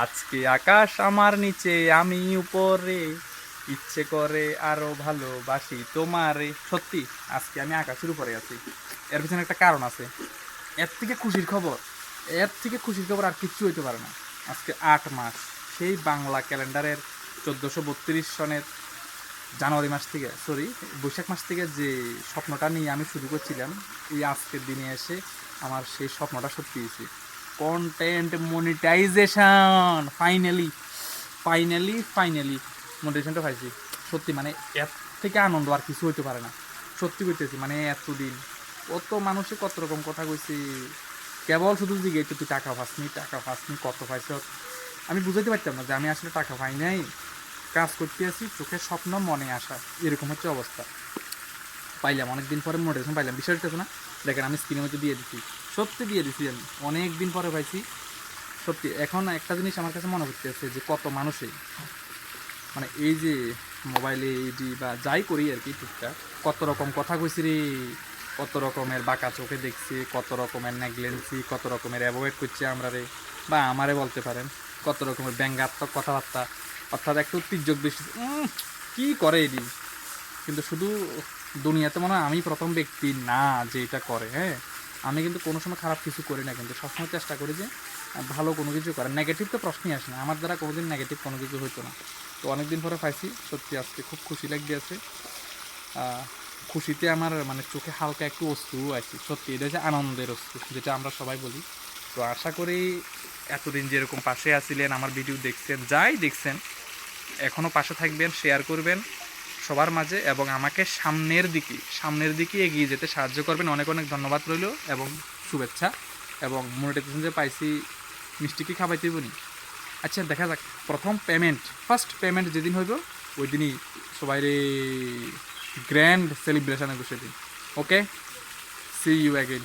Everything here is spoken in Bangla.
আজকে আকাশ আমার নিচে, আমি উপরে, ইচ্ছে করে আরো ভালোবাসি তোমারে। সত্যি আজকে আমি আকাশের উপরে আছি। এর পিছনে একটা কারণ আছে। এর থেকে খুশির খবর, এর থেকে খুশির খবর আর কিচ্ছু হইতে পারে না। আজকে 8 মাস, সেই বাংলা ক্যালেন্ডারের 1432 সনের জানুয়ারি মাস থেকে, সরি, বৈশাখ মাস থেকে যে স্বপ্নটা নিয়ে আমি শুরু করছিলাম, এই আজকের দিনে এসে আমার সেই স্বপ্নটা সত্যি হয়েছে। Content monetization, finally finally finally মনিটাইজেশনটা পাইছি। সত্যি মানে এর থেকে আনন্দ আর কিছু হইতে পারে না। সত্যি কইতেছি, মানে এতদিন কত মানুষে কত রকম কথা কইছি, কেবল শুধু জিজ্ঞেস তুই টাকা পাসনি, টাকা পাসনি, কত পাইছ। আমি বুঝাইতে পারতাম না যে আমি আসলে টাকা পাই নাই, কাজ করতে আসি, চোখের স্বপ্ন মনে আসা, এরকম হচ্ছে অবস্থা। পাইলাম অনেকদিন পরে মোটিভেশন পাইলাম, বিষয় হচ্ছে না। দেখেন আমি স্ক্রিনের মধ্যে দিয়ে দিচ্ছি, সত্যি দিয়ে দিচ্ছি, আমি অনেক দিন পরে পাইছি। সত্যি এখন একটা জিনিস আমার কাছে মনে করতেছে যে কত মানুষই মানে এই যে মোবাইলে এইডি বা যাই করি আর কি টুকটাক, কত রকম কথা কইছি রে, কত রকমের বাঁকা চোখে দেখছি, কত রকমের নেগলেন্সি, কত রকমের অ্যাভয়েড করছি আমরা রে, বা আমারে বলতে পারেন, কত রকমের ব্যঙ্গাত্মক কথাবার্তা, অর্থাৎ একটু তির্যক বেশি কী করে এডি। কিন্তু শুধু দুনিয়াতে মনে হয় আমি প্রথম ব্যক্তি না যে এটা করে। হ্যাঁ, আমি কিন্তু কোনো সময় খারাপ কিছু করি না, কিন্তু সবসময় চেষ্টা করি যে ভালো কোনো কিছু করার। নেগেটিভ তো প্রশ্নই আসে না আমার দ্বারা, কোনোদিন নেগেটিভ কোনো কিছু হইতো না। তো অনেকদিন পরে পাইছি, সত্যি আজকে খুব খুশি লাগতে আছে। খুশিতে আমার মানে চোখে হালকা একটু অশ্রু আছে। সত্যি এটা হচ্ছে আনন্দের অশ্রু, যেটা আমরা সবাই বলি। তো আশা করি এতদিন যেরকম পাশে আসিলেন, আমার ভিডিও দেখছেন, যাই দেখছেন, এখনও পাশে থাকবেন, শেয়ার করবেন সবার মাঝে, এবং আমাকে সামনের দিকে এগিয়ে যেতে সাহায্য করবেন। অনেক অনেক ধন্যবাদ রইল এবং শুভেচ্ছা। এবং মনিটাইজেশন যে পাইছি, মিষ্টি কি খাবাইতে বনি। আচ্ছা দেখা যাক, প্রথম পেমেন্ট, ফার্স্ট পেমেন্ট যেদিন হইব ওই দিনই সবাই গ্র্যান্ড সেলিব্রেশনে বসে দিন। ওকে, সি ইউ অ্যাগেইন।